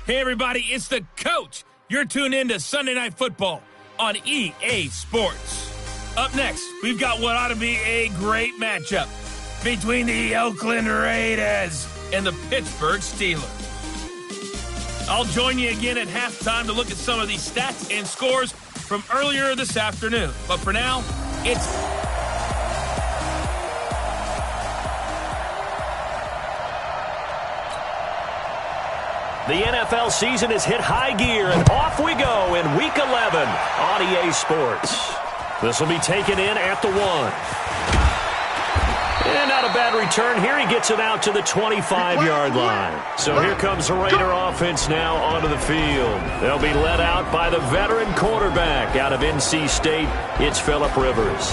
Hey, everybody, it's the coach. You're tuned in to Sunday Night Football on EA Sports. Up next, we've got what ought to be a great matchup between the Oakland Raiders and the Pittsburgh Steelers. I'll join you again at halftime to look at some of these stats and scores from earlier this afternoon. But for now, it's... The NFL season has hit high gear, and off we go in Week 11 on EA Sports. This will be taken in at the 1. And not a bad return here. He gets it out to the 25-yard line. So here comes the Raider offense now onto the field. They'll be led out by the veteran quarterback out of NC State. It's Phillip Rivers.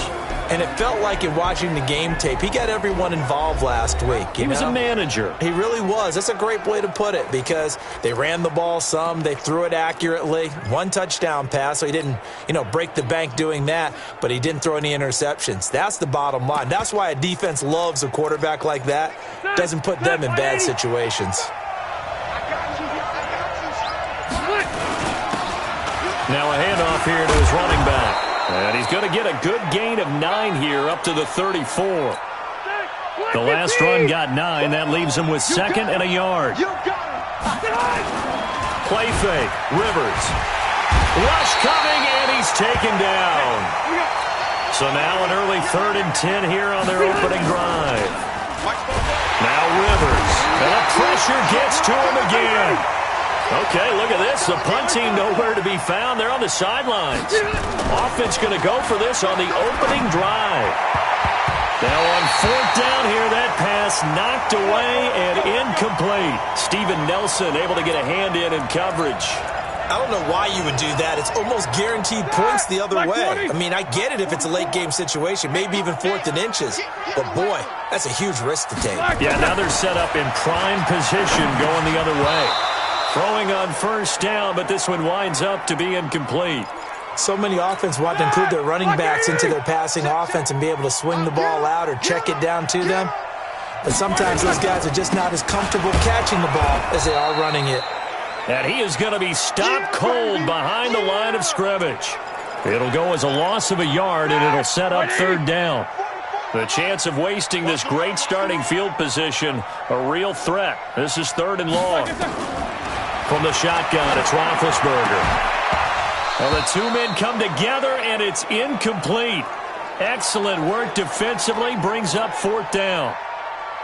And it felt like in watching the game tape, he got everyone involved last week. He was a manager. He really was. That's a great way to put it because they ran the ball some. They threw it accurately. 1 touchdown pass, so he didn't, break the bank doing that, but he didn't throw any interceptions. That's the bottom line. That's why a defense loves a quarterback like that. Doesn't put them in bad situations. Now a handoff here to his running back. And he's going to get a good gain of 9 here up to the 34. The last run got 9. That leaves him with 2nd and a yard. Play fake. Rivers. Rush coming, and he's taken down. So now an early 3rd and 10 here on their opening drive. Now Rivers. And the pressure gets to him again. Okay, look at this. The punt team nowhere to be found. They're on the sidelines. Offense going to go for this on the opening drive. Now on 4th down here, that pass knocked away and incomplete. Steven Nelson able to get a hand in coverage. I don't know why you would do that. It's almost guaranteed points the other way. I mean, I get it if it's a late-game situation, maybe even 4th and inches. But, boy, that's a huge risk to take. Yeah, now they're set up in prime position going the other way. Throwing on 1st down, but this one winds up to be incomplete. So many offense want to include their running backs into their passing offense and be able to swing the ball out or check it down to them. But sometimes those guys are just not as comfortable catching the ball as they are running it. And he is going to be stopped cold behind the line of scrimmage. It'll go as a loss of a yard, and it'll set up 3rd down. The chance of wasting this great starting field position, a real threat. This is 3rd and long. From the shotgun, it's Roethlisberger. Well, the 2 men come together, and it's incomplete. Excellent work defensively, brings up 4th down.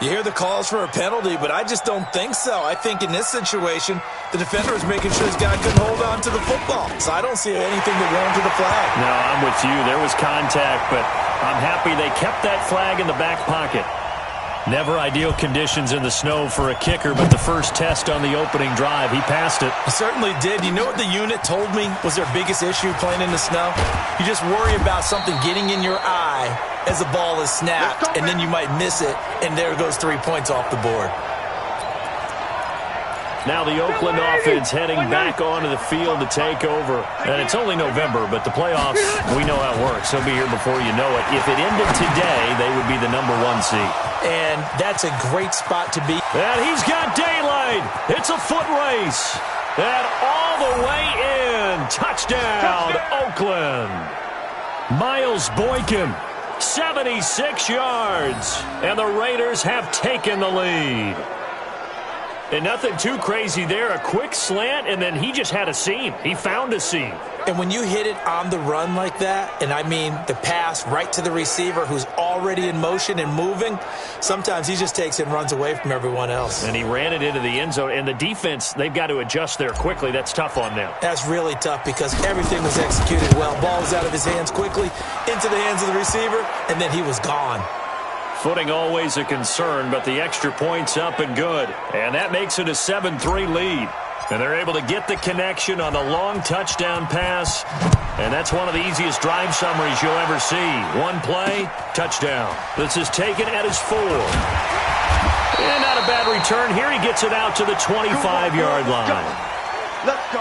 You hear the calls for a penalty, but I just don't think so. I think in this situation, the defender is making sure his guy couldn't hold on to the football. So I don't see anything that warranted a flag. No, I'm with you. There was contact, but I'm happy they kept that flag in the back pocket. Never ideal conditions in the snow for a kicker, but the first test on the opening drive, he passed it. He certainly did. You know what the unit told me was their biggest issue playing in the snow? You just worry about something getting in your eye as the ball is snapped, and then you might miss it, and there goes 3 points off the board. Now the Oakland offense heading back onto the field to take over. And it's only November, but the playoffs, we know how it works. They'll be here before you know it. If it ended today, they would be the number 1 seed. And that's a great spot to be. And he's got daylight. It's a foot race. And all the way in. Touchdown, Oakland. Miles Boykin, 76 yards. And the Raiders have taken the lead. And nothing too crazy there. A quick slant, and then he just had a seam. He found a seam. And when you hit it on the run like that, and I mean the pass right to the receiver who's already in motion and moving, sometimes he just takes it and runs away from everyone else. And he ran it into the end zone. And the defense, they've got to adjust there quickly. That's tough on them. That's really tough because everything was executed well. Ball was out of his hands quickly, into the hands of the receiver, and then he was gone. Footing always a concern, but the extra point's up and good. And that makes it a 7-3 lead. And they're able to get the connection on the long touchdown pass. And that's one of the easiest drive summaries you'll ever see. One play, touchdown. This is taken at his 4. And not a bad return here. He gets it out to the 25-yard line. Let's go.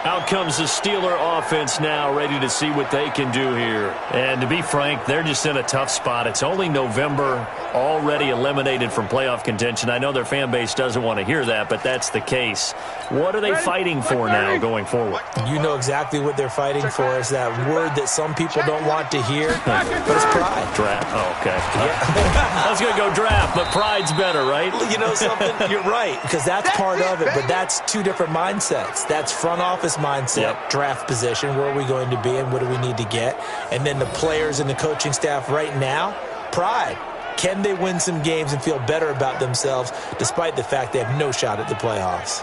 Out comes the Steeler offense now, ready to see what they can do here. And to be frank, they're just in a tough spot. It's only November, already eliminated from playoff contention. I know their fan base doesn't want to hear that, but that's the case. What are they fighting for now going forward? You know exactly what they're fighting for. Is that word that some people don't want to hear, but it's pride. Draft. Oh, okay. Yeah. I was going to go draft, but pride's better, right? You know something? You're right, because that's part of it, but that's two different mindsets. That's front office mindset, draft position, where are we going to be and what do we need to get? And then the players and the coaching staff right now, pride. Can they win some games and feel better about themselves despite the fact they have no shot at the playoffs?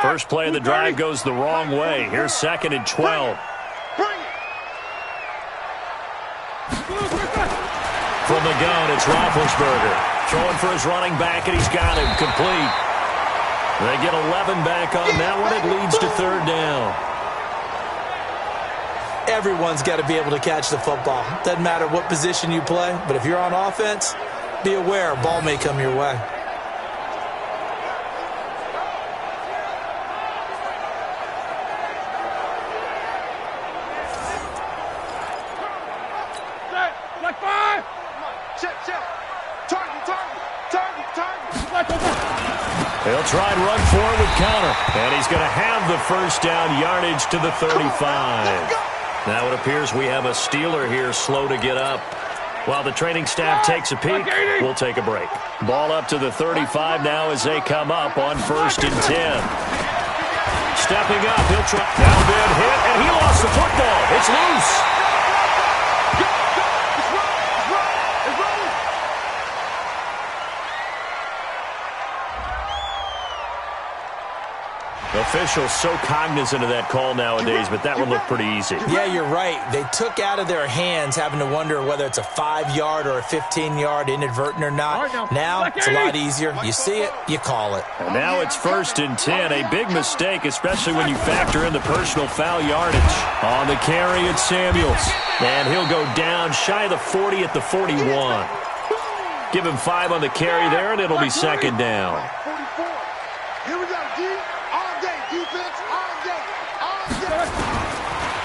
First play of the drive goes the wrong way. Here's 2nd and 12. From the gun, it's Roethlisberger. Throwing for his running back, and he's got him complete. They get 11 back on that one. It leads to 3rd down. Everyone's got to be able to catch the football. Doesn't matter what position you play, but if you're on offense, be aware a ball may come your way. He'll try and run for it with counter. And he's going to have the first down, yardage to the 35. Now it appears we have a Steeler here slow to get up. While the training staff takes a peek, we'll take a break. Ball up to the 35 now as they come up on 1st and 10. Stepping up, he'll try. Downfield hit, and he lost the football. It's loose. Officials so cognizant of that call nowadays, but that one looked pretty easy. Yeah, you're right. They took out of their hands having to wonder whether it's a 5-yard or a 15-yard inadvertent or not. Now it's a lot easier. You see it, you call it. And now it's 1st and 10. A big mistake, especially when you factor in the personal foul yardage. On the carry, it's Samuels. And he'll go down shy of the 40 at the 41. Give him 5 on the carry there, and it'll be 2nd down.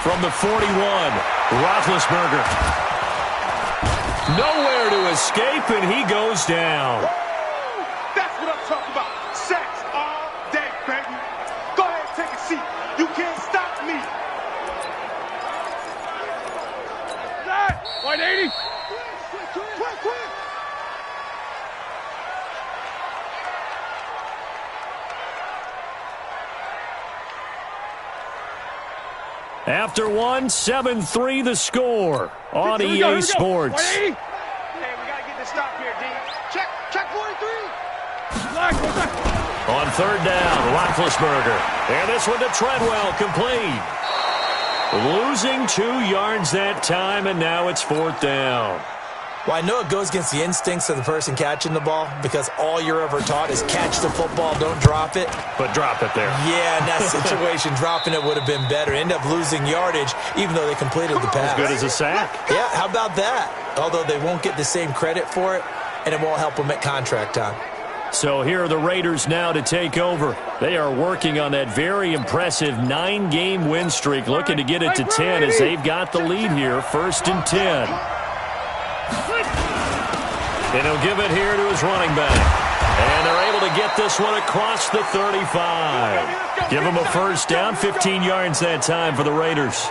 From the 41, Roethlisberger. Nowhere to escape, and he goes down. That's what I'm talking about. Sacks all day, baby. Go ahead and take a seat. You can't stop me. 180. Quick. After 7-3 the score on EA Sports. Hey, we got to get this stop here, D. Check 43. On 3rd down, Roethlisberger. And this one to Treadwell, complete. Losing 2 yards that time, and now it's 4th down. Well, I know it goes against the instincts of the person catching the ball because all you're ever taught is catch the football, don't drop it. But drop it there. Yeah, in that situation, dropping it would have been better. End up losing yardage even though they completed the pass. As good as a sack. Yeah, how about that? Although they won't get the same credit for it, and it won't help them at contract time. So here are the Raiders now to take over. They are working on that very impressive 9-game win streak, looking to get it to 10 as they've got the lead here, 1st and 10. And he'll give it here to his running back. And they're able to get this one across the 35. Give him a first down, 15 yards that time for the Raiders.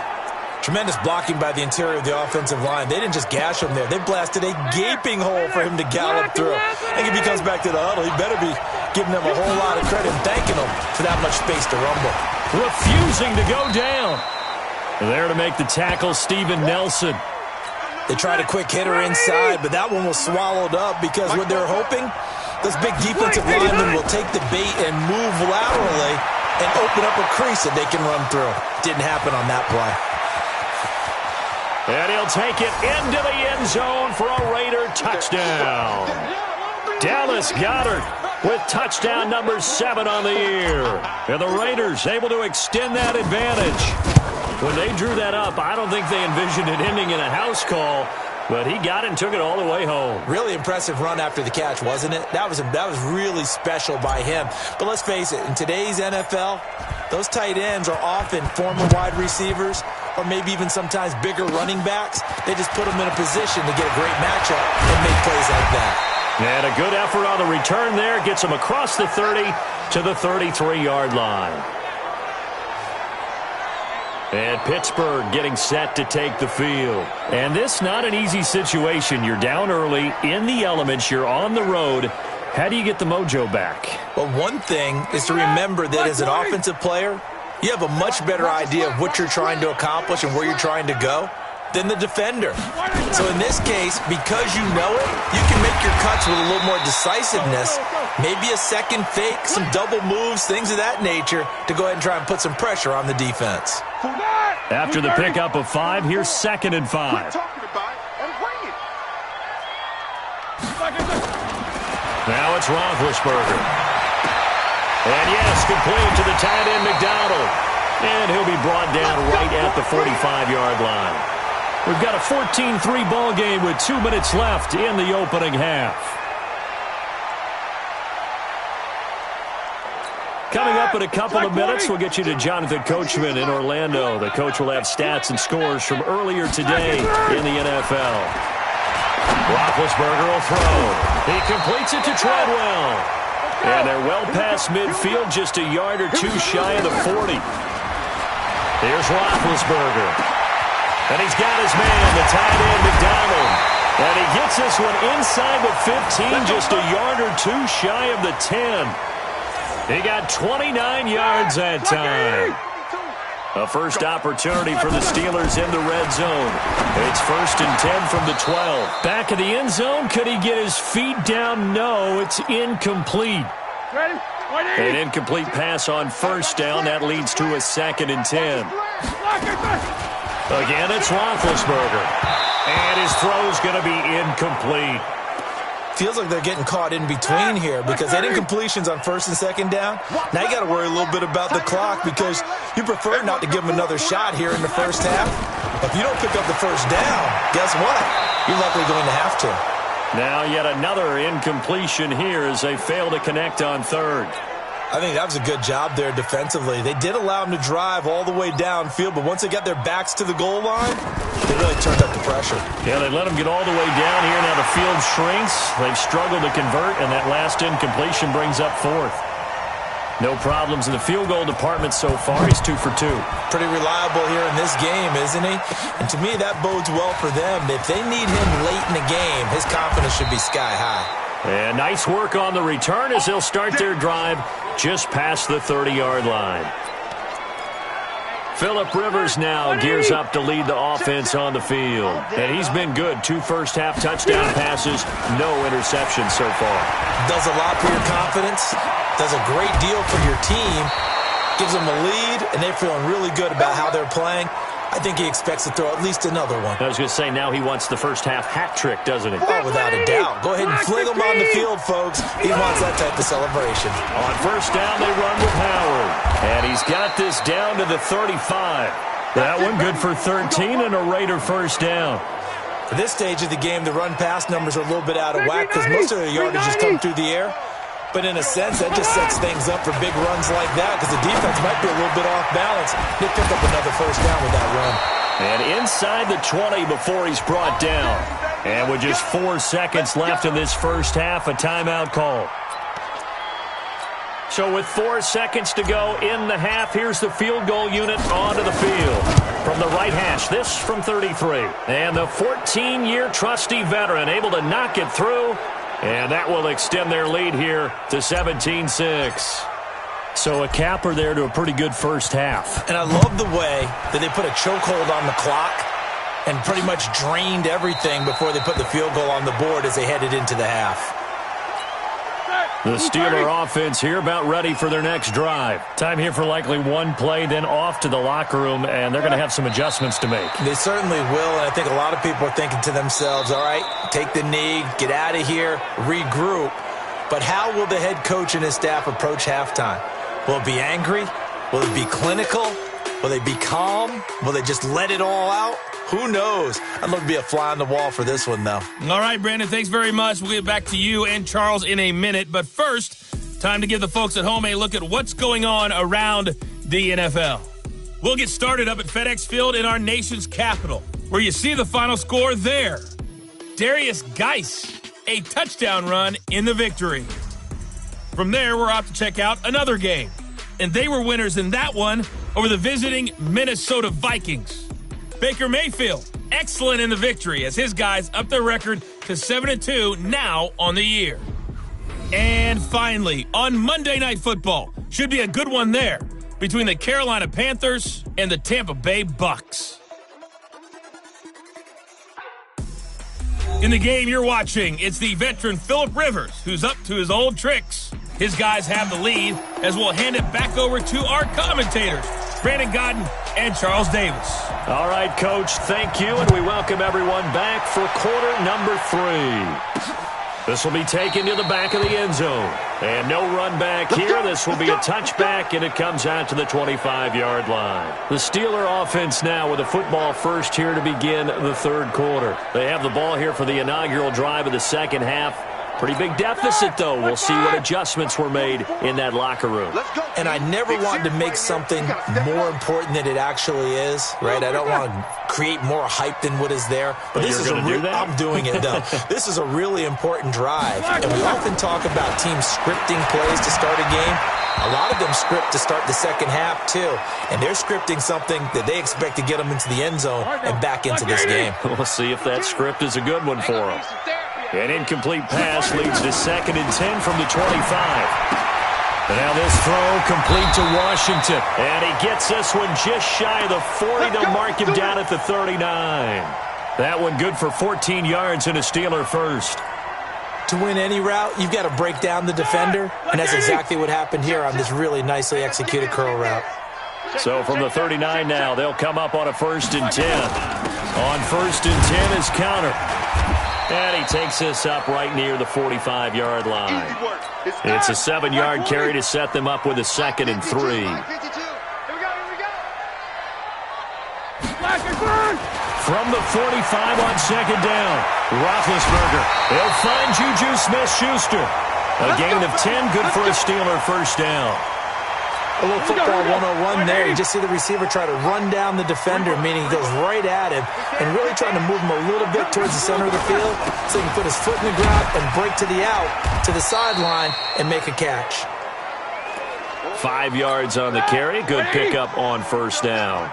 Tremendous blocking by the interior of the offensive line. They didn't just gash him there. They blasted a gaping hole for him to gallop through. I think if he comes back to the huddle, he better be giving them a whole lot of credit and thanking them for that much space to rumble. Refusing to go down. There to make the tackle, Steven Nelson. They tried a quick hitter inside, but that one was swallowed up because what they're hoping, those big defensive linemen will take the bait and move laterally and open up a crease that they can run through. Didn't happen on that play. And he'll take it into the end zone for a Raider touchdown. Dallas Goedert with touchdown number 7 on the year. And the Raiders able to extend that advantage. When they drew that up, I don't think they envisioned it ending in a house call. But he got it and took it all the way home. Really impressive run after the catch, wasn't it? That was really special by him. But let's face it, in today's NFL, those tight ends are often former wide receivers or maybe even sometimes bigger running backs. They just put them in a position to get a great matchup and make plays like that. And a good effort on the return there. Gets him across the 30 to the 33-yard line. And Pittsburgh getting set to take the field. And this not an easy situation. You're down early, in the elements, you're on the road. How do you get the mojo back? Well, one thing is to remember that as an offensive player, you have a much better idea of what you're trying to accomplish and where you're trying to go than the defender. So in this case, because you know it, you can make your cuts with a little more decisiveness, maybe a second fake, some double moves, things of that nature, to go ahead and try and put some pressure on the defense. After the pickup of 5, here's 2nd and 5. Now it's Roethlisberger. And yes, complete to the tight end McDonald. And he'll be brought down right at the 45-yard line. We've got a 14-3 ball game with 2 minutes left in the opening half. Coming up in a couple of minutes, we'll get you to Jonathan Coachman in Orlando. The coach will have stats and scores from earlier today in the NFL. Roethlisberger will throw. He completes it to Treadwell. And they're well past midfield, just a yard or two shy of the 40. Here's Roethlisberger. And he's got his man, the tight end, McDonald. And he gets this one inside the 15, just a yard or two shy of the 10. He got 29 yards that time. A first opportunity for the Steelers in the red zone. It's 1st and 10 from the 12. Back in the end zone, could he get his feet down? No, it's incomplete. An incomplete pass on 1st down. That leads to a 2nd and 10. Again, it's Roethlisberger. And his throw's going to be incomplete. Feels like they're getting caught in between here because they had incompletions on 1st and 2nd down. Now you got to worry a little bit about the clock because you prefer not to give them another shot here in the first half. If you don't pick up the 1st down, guess what? You're likely going to have to. Now yet another incompletion here as they fail to connect on 3rd. I think that was a good job there defensively. They did allow them to drive all the way downfield, but once they got their backs to the goal line, they really turned up the pressure. Yeah, they let them get all the way down here. Now the field shrinks. They've struggled to convert, and that last incompletion brings up 4th. No problems in the field goal department so far. He's 2 for 2. Pretty reliable here in this game, isn't he? And to me, that bodes well for them. If they need him late in the game, his confidence should be sky high. And nice work on the return as they'll start their drive just past the 30-yard line. Phillip Rivers now gears up to lead the offense on the field. And he's been good. 2 first-half touchdown passes, no interceptions so far. Does a lot for your confidence, does a great deal for your team, gives them a lead, and they're feeling really good about how they're playing. I think he expects to throw at least another one. I was going to say, now he wants the first-half hat trick, doesn't he? Oh, without a doubt. Go ahead and fling him on the field, folks. He wants that type of celebration. On 1st down, they run with Howard. And he's got this down to the 35. That one good for 13 and a Raider 1st down. For this stage of the game, the run-pass numbers are a little bit out of whack because most of their yardage just come through the air. But in a sense, that just sets things up for big runs like that because the defense might be a little bit off balance. They pick up another 1st down with that run. And inside the 20 before he's brought down. And with just 4 seconds left in this first half, a timeout call. So with 4 seconds to go in the half, here's the field goal unit onto the field. From the right hash, this from 33. And the 14-year trusty veteran able to knock it through. And that will extend their lead here to 17-6. So a capper there to a pretty good first half. And I love the way that they put a chokehold on the clock and pretty much drained everything before they put the field goal on the board as they headed into the half. The Steeler offense here about ready for their next drive. Time here for likely one play, then off to the locker room, and they're going to have some adjustments to make. They certainly will, and I think a lot of people are thinking to themselves, all right, take the knee, get out of here, regroup. But how will the head coach and his staff approach halftime? Will it be angry? Will it be clinical? Will they be calm? Will they just let it all out? Who knows? I'd love to be a fly on the wall for this one, though. All right, Brandon, thanks very much. We'll get back to you and Charles in a minute. But first, time to give the folks at home a look at what's going on around the NFL. We'll get started up at FedEx Field in our nation's capital, where you see the final score there. Darius Geis, a touchdown run in the victory. From there, we're off to check out another game. And they were winners in that one over the visiting Minnesota Vikings. Baker Mayfield, excellent in the victory as his guys up their record to 7-2 now on the year. And finally, on Monday Night Football, should be a good one there between the Carolina Panthers and the Tampa Bay Bucks. In the game you're watching, it's the veteran Phillip Rivers who's up to his old tricks. His guys have the lead as we'll hand it back over to our commentators, Brandon Godden and Charles Davis. All right, Coach, thank you, and we welcome everyone back for quarter number 3. This will be taken to the back of the end zone. And no run back here. This will be a touchback, and it comes out to the 25-yard line. The Steeler offense now with a football first here to begin the third quarter. They have the ball here for the inaugural drive of the second half. Pretty big deficit, though. We'll see what adjustments were made in that locker room. And I never want to make something more important than it actually is, right? I don't want to create more hype than what is there. But this is I'm doing it, though. This is a really important drive. And we often talk about teams scripting plays to start a game. A lot of them script to start the second half, too. And they're scripting something that they expect to get them into the end zone and back into this game. We'll see if that script is a good one for them. An incomplete pass leads to 2nd and 10 from the 25. And now this throw complete to Washington. And he gets this one just shy of the 40. They'll mark him down at the 39. That one good for 14 yards and a Steeler first. To win any route, you've got to break down the defender. And that's exactly what happened here on this really nicely executed curl route. So from the 39 now, they'll come up on a 1st and 10. On 1st and 10 is counter. And he takes this up right near the 45-yard line. It's a 7-yard carry to set them up with a 2nd and 3. From the 45 on 2nd down, Roethlisberger. They'll find Juju Smith-Schuster. A gain of 10, good for a Steeler first down. A little football 101 there. You just see the receiver try to run down the defender, meaning he goes right at him and really trying to move him a little bit towards the center of the field so he can put his foot in the ground and break to the out, to the sideline, and make a catch. 5 yards on the carry. Good pickup on 1st down.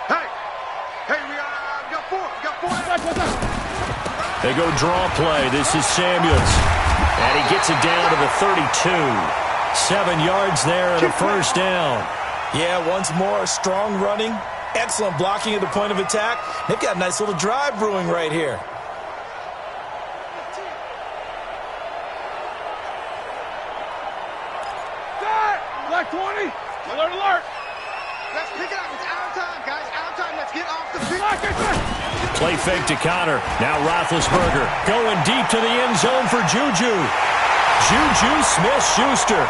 We got four. They go draw play. This is Samuels. And he gets it down to the 32. 7 yards there and a 1st down. Yeah, once more, strong running, excellent blocking at the point of attack. They've got a nice little drive brewing right here. Black 20. Alert. Let's pick it up. It's out of time, guys. Out of time. Let's get off the field. Play fake to counter. Now Roethlisberger going deep to the end zone for Juju. Juju Smith-Schuster,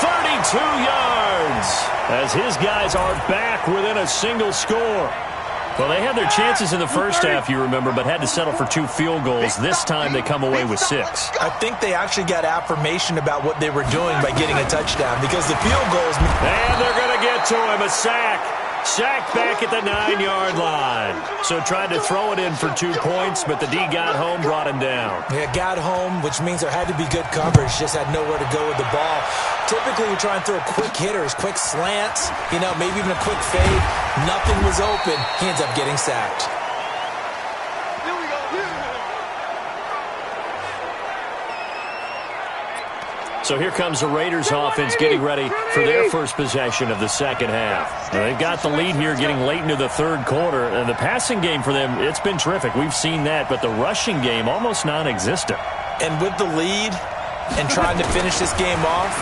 32 yards, as his guys are back within a single score. Well, they had their chances in the first half, you remember, but had to settle for 2 field goals. This time they come away with 6. I think they actually got affirmation about what they were doing by getting a touchdown because the field goals... And they're going to get to him, a sack. Sacked back at the 9-yard line. So tried to throw it in for 2 points, but the D got home, brought him down. Yeah, got home, which means there had to be good coverage. Just had nowhere to go with the ball. Typically, you're trying to throw quick hitters, quick slants, maybe even a quick fade. Nothing was open. He ends up getting sacked. So here comes the Raiders offense getting ready for their first possession of the second half. Now, they've got the lead here getting late into the third quarter. And the passing game for them, it's been terrific. We've seen that, but the rushing game almost non-existent. And with the lead and trying to finish this game off,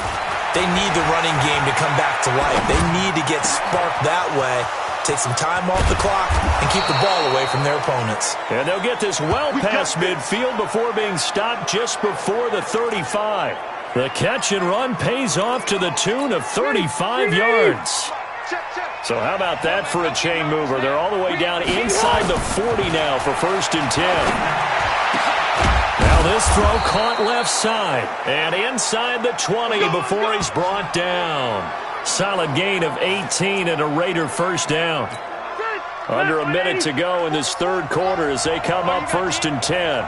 they need the running game to come back to life. They need to get sparked that way, take some time off the clock, and keep the ball away from their opponents. And they'll get this well past midfield before being stopped just before the 35. The catch and run pays off to the tune of 35 yards. So how about that for a chain mover? They're all the way down inside the 40 now for 1st and 10. Now this throw caught left side and inside the 20 before he's brought down. Solid gain of 18 and a Raider 1st down. Under a minute to go in this 3rd quarter as they come up 1st and 10.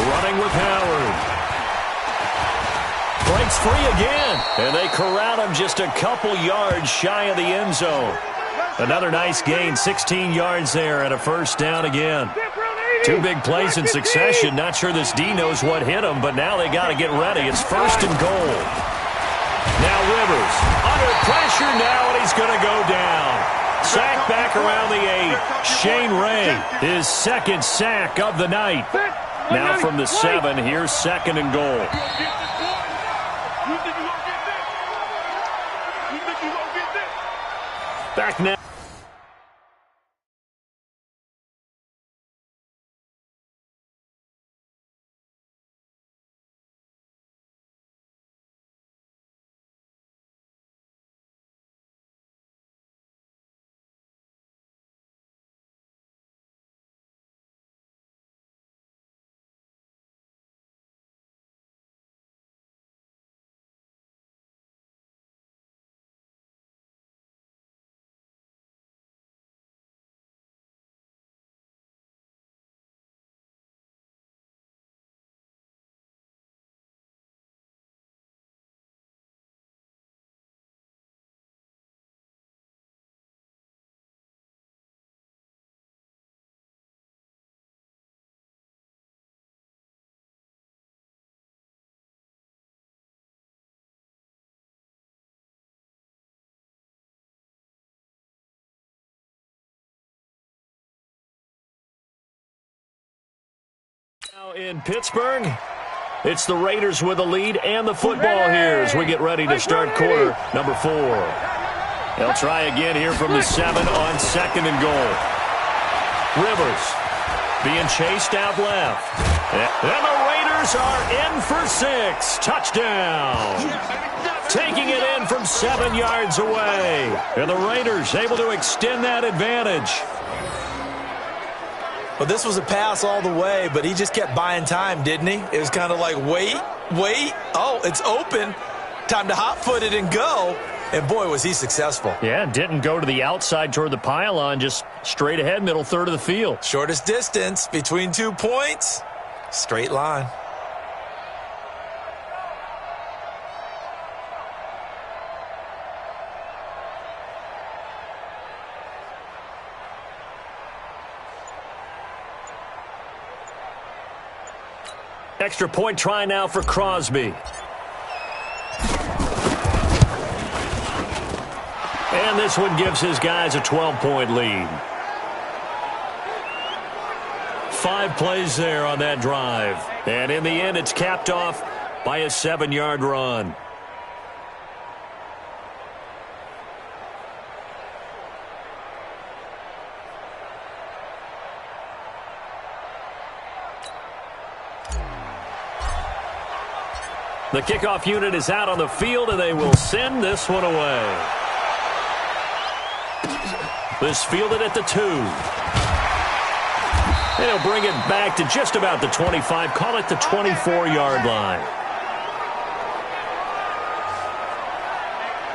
Running with Howard. Breaks free again, and they corral him just a couple yards shy of the end zone. Another nice gain, 16 yards there and a 1st down again. 2 big plays in succession. Not sure this D knows what hit him, but now they got to get ready. It's 1st and goal. Now Rivers under pressure now, and he's going to go down. Sack back around the 8. Shane Ray, his 2nd sack of the night. Now from the 7, here's 2nd and goal. Back now. Now in Pittsburgh, it's the Raiders with the lead and the football here as we get ready to start quarter number 4. They'll try again here from the 7 on 2nd and goal. Rivers being chased out left. And the Raiders are in for 6. Touchdown. Taking it in from 7 yards away. And the Raiders able to extend that advantage. Well, this was a pass all the way, but he just kept buying time, didn't he? It was kind of like, wait. Oh, it's open. Time to hot-foot it and go. And, boy, was he successful. Yeah, didn't go to the outside toward the pylon, just straight ahead, middle third of the field. Shortest distance between 2 points. Straight line. Extra point try now for Crosby. And this one gives his guys a 12-point lead. 5 plays there on that drive. And in the end, it's capped off by a 7-yard run. The kickoff unit is out on the field, and they will send this one away. This fielded at the 2. They'll bring it back to just about the 25. Call it the 24-yard line.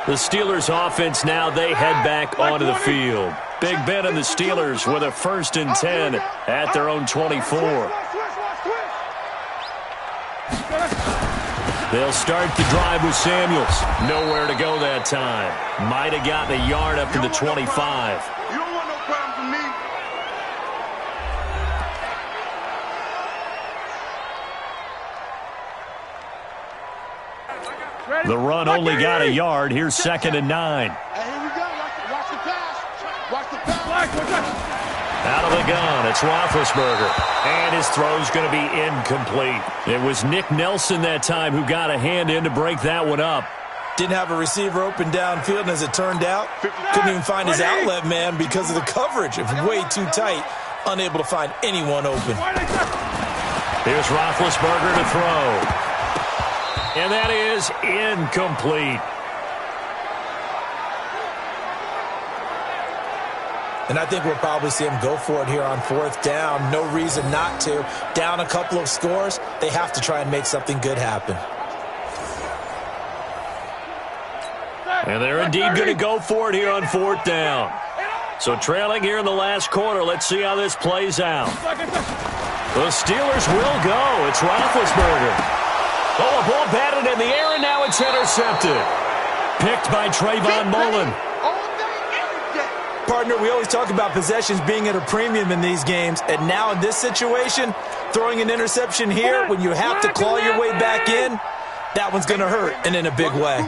The Steelers offense now, they head back onto the field. Big Ben and the Steelers with a 1st and 10 at their own 24. They'll start the drive with Samuels. Nowhere to go that time. Might have gotten a yard up to the 25. You don't want no problem from me. The run only got a yard. Here's 2nd and 9. Hey, here we go. Watch the pass. Watch the pass. Out of the gun, it's Roethlisberger. And his throw's going to be incomplete. It was Nick Nelson that time who got a hand in to break that one up. Didn't have a receiver open downfield, and as it turned out, couldn't even find his outlet man because of the coverage. It was way too tight, unable to find anyone open. Here's Roethlisberger to throw. And that is incomplete. And I think we'll probably see them go for it here on 4th down. No reason not to. Down a couple of scores, they have to try and make something good happen. And they're indeed going to go for it here on 4th down. So trailing here in the last quarter. Let's see how this plays out. The Steelers will go. It's Roethlisberger. Oh, a ball batted in the air, and now it's intercepted. Picked by Trayvon Mullen. Partner, we always talk about possessions being at a premium in these games, and now in this situation, throwing an interception here when you have to claw your way back in, that one's going to hurt, and in a big way.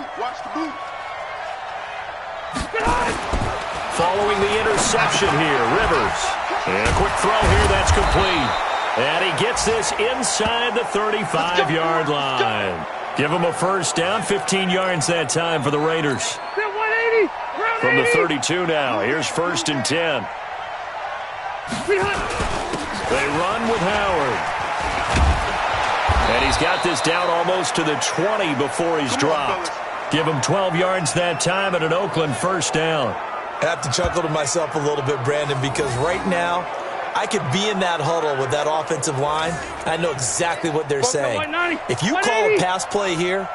Following the interception here, Rivers. And a quick throw here, that's complete. And he gets this inside the 35-yard line. Give him a first down, 15 yards that time for the Raiders. From the 32 now, here's 1st and 10. They run with Howard. And he's got this down almost to the 20 before he's dropped. Give him 12 yards that time and an Oakland first down. I have to chuckle to myself a little bit, Brandon, because right now I could be in that huddle with that offensive line. I know exactly what they're saying. If you call a pass play here,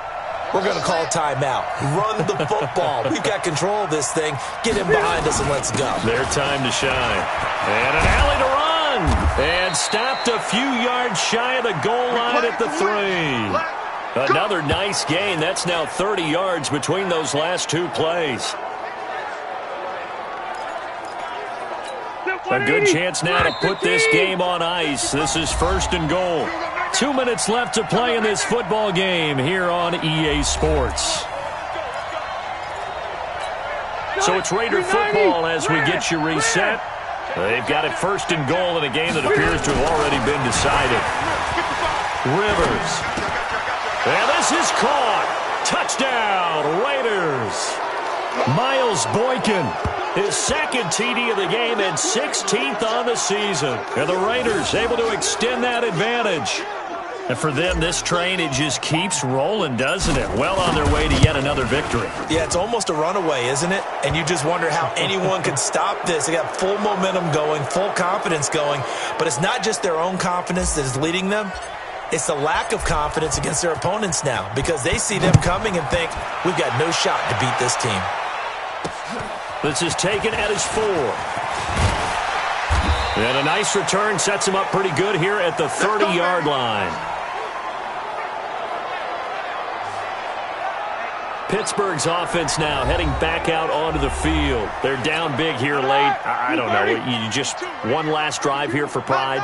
we're going to call a timeout. Run the football. We've got control of this thing. Get him behind us and let's go. Their time to shine. And an alley to run. And stopped a few yards shy of the goal line at the 3. Another nice gain. That's now 30 yards between those last two plays. A good chance now to put this game on ice. This is 1st and goal. 2 minutes left to play in this football game here on EA Sports. So it's Raider football as we get you reset. They've got it 1st and goal in a game that appears to have already been decided. Rivers. And this is caught. Touchdown, Raiders. Miles Boykin. His 2nd TD of the game and 16th on the season. And the Raiders able to extend that advantage. And for them, this train, it just keeps rolling, doesn't it? Well on their way to yet another victory. Yeah, it's almost a runaway, isn't it? And you just wonder how anyone could stop this. They got full momentum going, full confidence going. But it's not just their own confidence that is leading them. It's the lack of confidence against their opponents now because they see them coming and think, we've got no shot to beat this team. This is taken at his 4. And a nice return sets him up pretty good here at the 30-yard line. Pittsburgh's offense now heading back out onto the field. They're down big here late. I don't know. You just one last drive here for pride.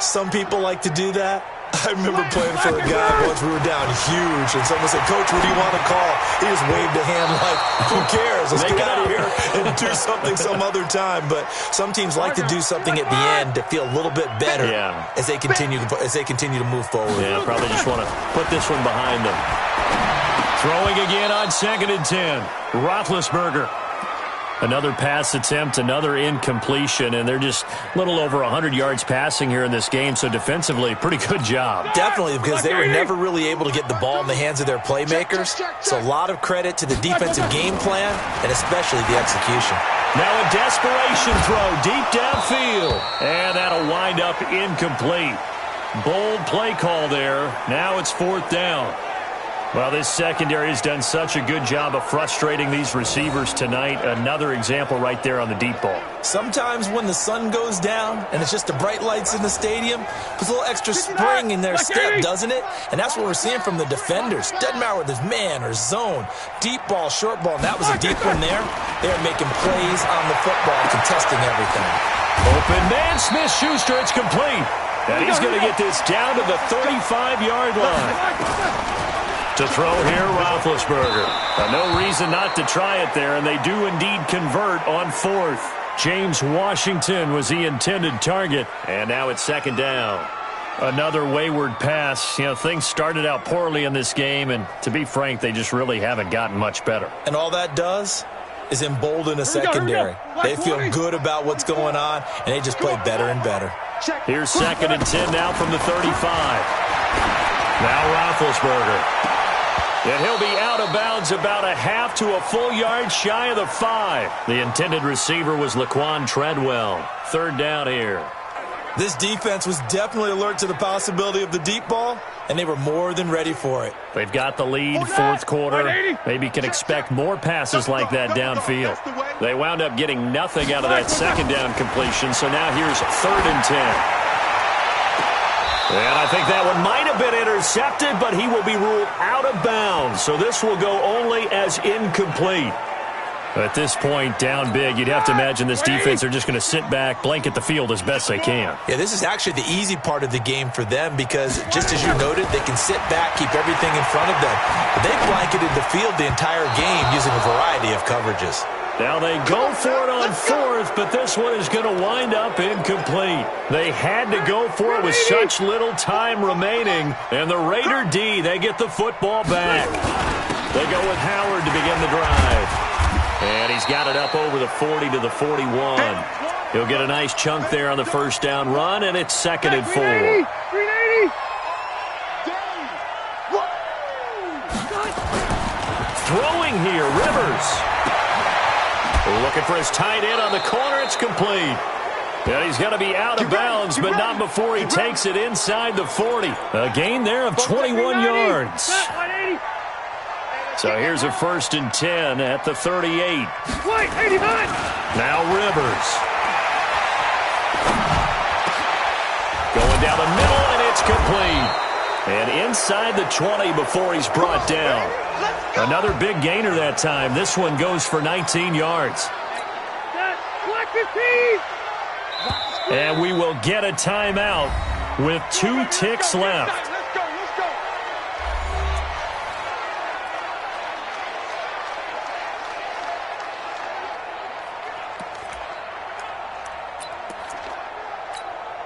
Some people like to do that. I remember playing for a guy once we were down huge, and someone said, Coach, what do you want to call? He just waved a hand like, who cares? Let's get out of here and do something some other time. But some teams like to do something at the end to feel a little bit better as they continue to move forward. Yeah, probably just want to put this one behind them. Throwing again on 2nd and 10. Roethlisberger. Another pass attempt, another incompletion, and they're just a little over 100 yards passing here in this game, so defensively, pretty good job. Definitely, because they were never really able to get the ball in the hands of their playmakers, so a lot of credit to the defensive game plan, and especially the execution. Now a desperation throw deep downfield, and that'll wind up incomplete. Bold play call there. Now it's 4th down. Well, this secondary has done such a good job of frustrating these receivers tonight. Another example right there on the deep ball. Sometimes when the sun goes down and it's just the bright lights in the stadium, puts a little extra spring in their step, doesn't it? And that's what we're seeing from the defenders. Doesn't matter whether it's man or zone, deep ball, short ball, and that was a deep one there. They're making plays on the football, contesting everything. Open man, Smith-Schuster, it's complete. And he's going to get this down to the 35-yard line. To throw here, Roethlisberger. No reason not to try it there, and they do indeed convert on 4th. James Washington was the intended target, and now it's 2nd down. Another wayward pass. You know, things started out poorly in this game, and to be frank, they just really haven't gotten much better. And all that does is embolden a secondary. They feel good about what's going on, and they just play better and better. Here's 2nd and 10 now from the 35. Now Roethlisberger. And he'll be out of bounds is about a half to a full yard shy of the 5. The intended receiver was Laquan Treadwell. Third down here. This defense was definitely alert to the possibility of the deep ball, and they were more than ready for it. They've got the lead, fourth quarter. Maybe can expect more passes like that downfield. They wound up getting nothing out of that second down completion, so now here's 3rd and 10. And I think that one might have been intercepted, but he will be ruled out of bounds, so this will go only as incomplete. At this point, down big, you'd have to imagine this defense are just going to sit back, blanket the field as best they can. Yeah, this is actually the easy part of the game for them because, just as you noted, they can sit back, keep everything in front of them. But they blanketed the field the entire game using a variety of coverages. Now they go for it on 4th, but this one is going to wind up incomplete. They had to go for it with such little time remaining, and the Raider D, they get the football back. They go with Howard to begin the drive. And he's got it up over the 40 to the 41. He'll get a nice chunk there on the first down run, and it's 2nd and 4. 380. Throwing here, Rivers. Looking for his tight end on the corner. It's complete. And he's going to be out of bounds, but not before he takes it inside the 40. A gain there of 21 yards. So here's a 1st and 10 at the 38. Now Rivers. Going down the middle, and it's complete. And inside the 20 before he's brought down. Another big gainer that time. This one goes for 19 yards. And we will get a timeout with 2 ticks left.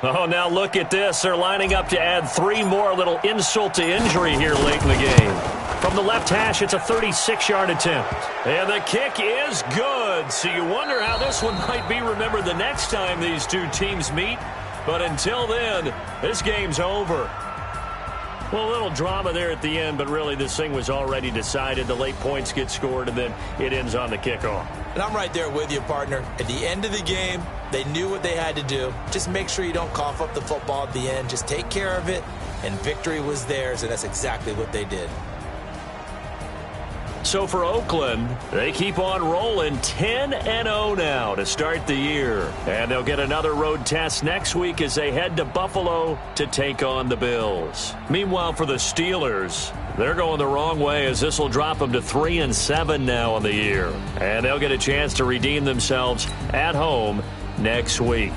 Oh, now look at this. They're lining up to add 3 more. A little insult to injury here late in the game. From the left hash, it's a 36-yard attempt. And the kick is good. So you wonder how this one might be remembered the next time these two teams meet. But until then, this game's over. Well, a little drama there at the end, but really this thing was already decided. The late points get scored, and then it ends on the kickoff. And I'm right there with you, partner. At the end of the game, they knew what they had to do. Just make sure you don't cough up the football at the end. Just take care of it, and victory was theirs, and that's exactly what they did. So for Oakland, they keep on rolling 10-0 now to start the year. And they'll get another road test next week as they head to Buffalo to take on the Bills. Meanwhile, for the Steelers, they're going the wrong way as this will drop them to 3-7 now on the year. And they'll get a chance to redeem themselves at home next week.